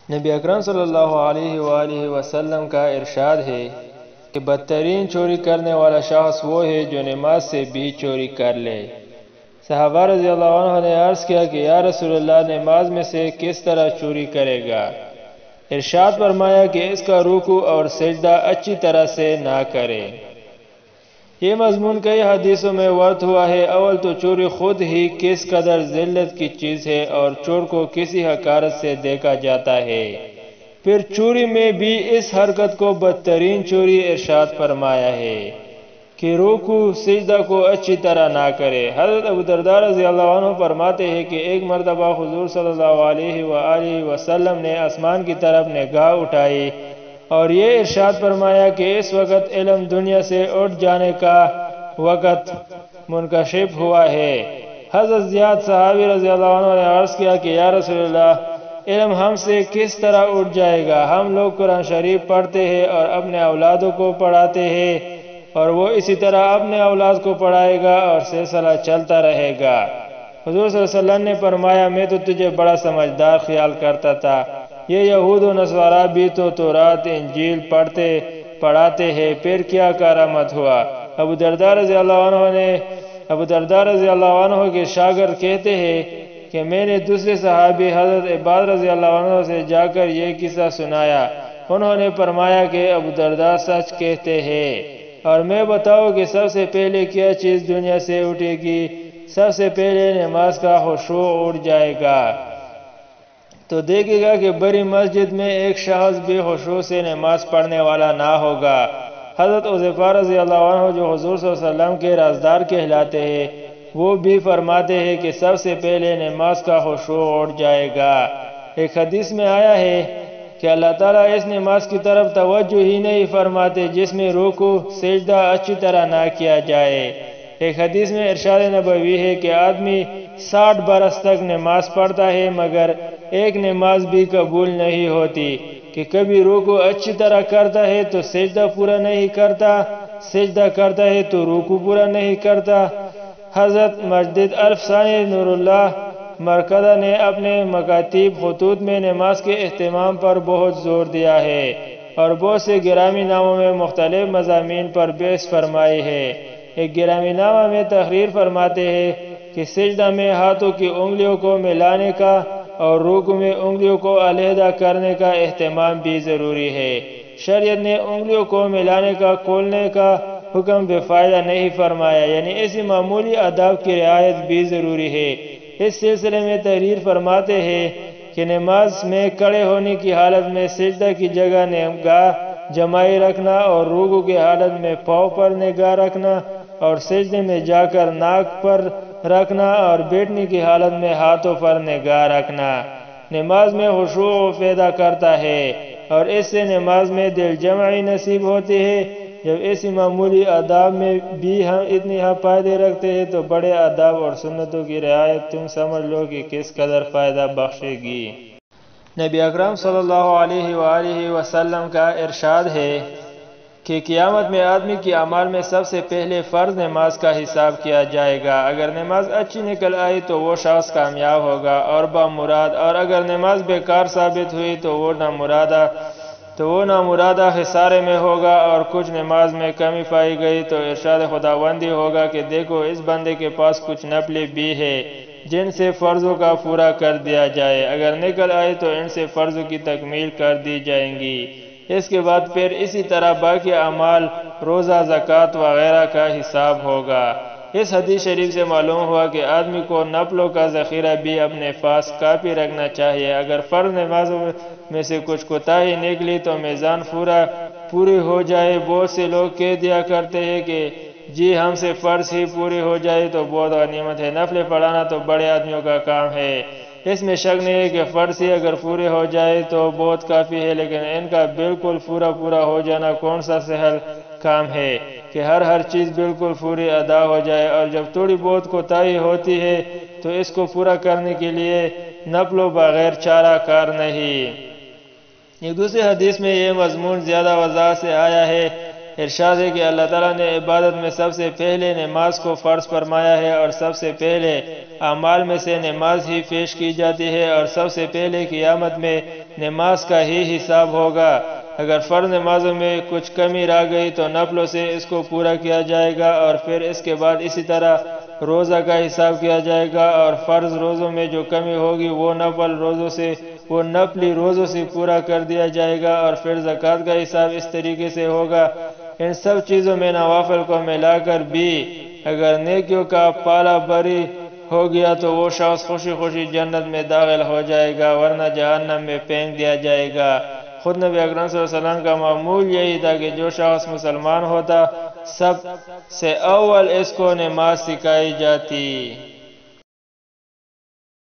نبی اکرم صلی اللہ علیہ وآلہ وسلم کا ارشاد ہے کہ بدترین چوری کرنے والا شخص وہ ہے جو نماز سے بھی چوری کر لے۔ صحابہ رضی اللہ عنہ نے عرض کیا کہ یا رسول اللہ، نماز میں سے کس طرح چوری کرے گا؟ ارشاد فرمایا کہ اس کا رکوع اور سجدہ اچھی طرح سے نہ کرے۔ یہ مضمون کئی حدیثوں میں ورد ہوا ہے۔ اول تو چوری خود ہی کس قدر ذلت کی چیز ہے اور چور کو کسی حقارت سے دیکھا جاتا ہے، پھر چوری میں بھی اس حرکت کو بدترین چوری ارشاد فرمایا ہے کہ رکوع سجدہ کو اچھی طرح نہ کرے۔ حضرت ابو درداء رضی اللہ عنہ فرماتے ہیں کہ ایک مرتبہ حضور صلی اللہ علیہ وآلہ وسلم نے آسمان کی طرف نگاہ اٹھائی اور یہ ارشاد فرمایا کہ اس وقت علم دنیا سے اٹھ جانے کا وقت منکشف ہوا ہے۔ حضرت زیاد صحابی رضی اللہ عنہ نے عرض کیا کہ یا رسول اللہ، علم ہم سے کس طرح اٹھ جائے گا؟ ہم لوگ قرآن شریف پڑھتے ہیں اور اپنے اولادوں کو پڑھاتے ہیں، اور وہ اسی طرح اپنے اولاد کو پڑھائے گا اور سلسلہ چلتا رہے گا۔ حضور صلی اللہ علیہ وسلم نے فرمایا، میں تو تجھے بڑا سمجھدار خیال کرتا تھا، یہ یہود و نصارہ بھی تو تورات انجیل پڑھاتے ہیں، پھر کیا کرامت ہوا؟ ابو درداء رضی اللہ عنہ کے شاگرد کہتے ہیں کہ میں نے دوسرے صحابی حضرت عباد رضی اللہ عنہ سے جا کر یہ قصہ سنایا۔ انہوں نے فرمایا کہ ابو درداء سچ کہتے ہیں، اور میں بتاؤں کہ سب سے پہلے کیا چیز دنیا سے اٹھے گی؟ سب سے پہلے نماز کا خشوع اٹھ جائے گا۔ تو دیکھے گا کہ بڑی مسجد میں ایک شخص بھی خشوع سے نماز پڑھنے والا نہ ہوگا۔ حضرت حذیفہ رضی اللہ عنہ جو حضور صلی اللہ علیہ وسلم کے رازدار کہلاتے ہیں، وہ بھی فرماتے ہیں کہ سب سے پہلے نماز کا خشوع اٹھ جائے گا۔ ایک حدیث میں آیا ہے کہ اللہ تعالیٰ اس نماز کی طرف توجہ ہی نہیں فرماتے جس میں رکوع سجدہ اچھی طرح نہ کیا جائے۔ ایک حدیث میں ارشاد نبوی ہے کہ آدمی 60 برس تک نماز پڑھتا ہے مگر ایک نماز بھی قبول نہیں ہوتی، کہ کبھی رکوع اچھی طرح کرتا ہے تو سجدہ پورا نہیں کرتا، سجدہ کرتا ہے تو رکوع پورا نہیں کرتا۔ حضرت مجدد الفسانی نور اللہ مرکزہ نے اپنے مکاتیب خطوط میں نماز کے اہتمام پر بہت زور دیا ہے اور بہت سے گرامی ناموں میں مختلف مضامین پر بحث فرمائی ہے۔ ایک گرامی نامہ میں تحریر فرماتے ہیں کہ سجدہ میں ہاتھوں کی انگلیوں کو ملانے کا اور رکوع میں انگلیوں کو علیحدہ کرنے کا اہتمام بھی ضروری ہے۔ شریعت نے انگلیوں کو ملانے کا کھولنے کا حکم بے فائدہ نہیں فرمایا، یعنی ایسی معمولی آداب کی رعایت بھی ضروری ہے۔ اس سلسلے میں تحریر فرماتے ہیں کہ نماز میں کھڑے ہونے کی حالت میں سجدہ کی جگہ نگاہ جمائی رکھنا اور رکوع کی حالت میں پاؤں پر نگاہ رکھنا اور سجدے میں جا کر ناک پر رکھنا اور بیٹھنے کی حالت میں ہاتھوں پر نگاہ رکھنا نماز میں خشوع پیدا کرتا ہے، اور اس سے نماز میں دل جمعی نصیب ہوتی ہے۔ جب ایسی معمولی آداب میں بھی ہم اتنی فائدے رکھتے ہیں تو بڑے آداب اور سنتوں کی رعایت تم سمجھ لو کہ کس قدر فائدہ بخشے گی۔ نبی اکرم صلی اللہ علیہ وآلہ وسلم کا ارشاد ہے کہ قیامت میں آدمی کی اعمال میں سب سے پہلے فرض نماز کا حساب کیا جائے گا۔ اگر نماز اچھی نکل آئی تو وہ شخص کامیاب ہوگا اور بامراد، اور اگر نماز بیکار ثابت ہوئی تو وہ نامرادہ خسارے میں ہوگا، اور کچھ نماز میں کمی پائی گئی تو ارشاد خداوندی ہوگا کہ دیکھو اس بندے کے پاس کچھ نفلیں بھی ہے جن سے فرضوں کا پورا کر دیا جائے، اگر نکل آئی تو ان سے فرضوں کی تکمیل کر دی جائیں گی۔ اس کے بعد پھر اسی طرح باقی اعمال، روزہ، زکوٰۃ وغیرہ کا حساب ہوگا۔ اس حدیث شریف سے معلوم ہوا کہ آدمی کو نفلوں کا ذخیرہ بھی اپنے پاس کافی رکھنا چاہیے۔ اگر فرض نمازوں میں سے کچھ کوتاہی نکلی تو میزان پوری ہو جائے۔ بہت سے لوگ کہہ دیا کرتے ہیں کہ جی ہم سے فرض ہی پوری ہو جائے تو بہت غنیمت ہے، نفل پڑھانا تو بڑے آدمیوں کا کام ہے۔ اس میں شک نہیں ہے کہ فرض ہی اگر پورے ہو جائے تو بہت کافی ہے، لیکن ان کا بالکل پورا ہو جانا کون سا سہل کام ہے کہ ہر چیز بالکل پوری ادا ہو جائے، اور جب تھوڑی بہت کوتاہی ہوتی ہے تو اس کو پورا کرنے کے لیے نفلوں بغیر چارہ کار نہیں۔ ایک دوسرے حدیث میں یہ مضمون زیادہ وضاحت سے آیا ہے ارشاد ہے کہ اللہ تعالیٰ نے عبادت میں سب سے پہلے نماز کو فرض فرمایا ہے، اور سب سے پہلے اعمال میں سے نماز ہی پیش کی جاتی ہے، اور سب سے پہلے قیامت میں نماز کا ہی حساب ہوگا۔ اگر فرض نمازوں میں کچھ کمی رہ گئی تو نفلوں سے اس کو پورا کیا جائے گا، اور پھر اس کے بعد اسی طرح روزہ کا حساب کیا جائے گا، اور فرض روزوں میں جو کمی ہوگی وہ نفلی روزوں سے پورا کر دیا جائے گا، اور پھر زکوٰۃ کا حساب اس طریقے سے ہوگا۔ ان سب چیزوں میں نوافل کو ملا کر بھی اگر نیکیوں کا پالا بری ہو گیا تو وہ شخص خوشی خوشی جنت میں داخل ہو جائے گا، ورنہ جہنم میں پھینک دیا جائے گا۔ خود نبی اکرم صلی اللہ علیہ وسلم کا معمول یہی تھا کہ جو شخص مسلمان ہوتا سب سے اول اس کو نماز سکھائی جاتی۔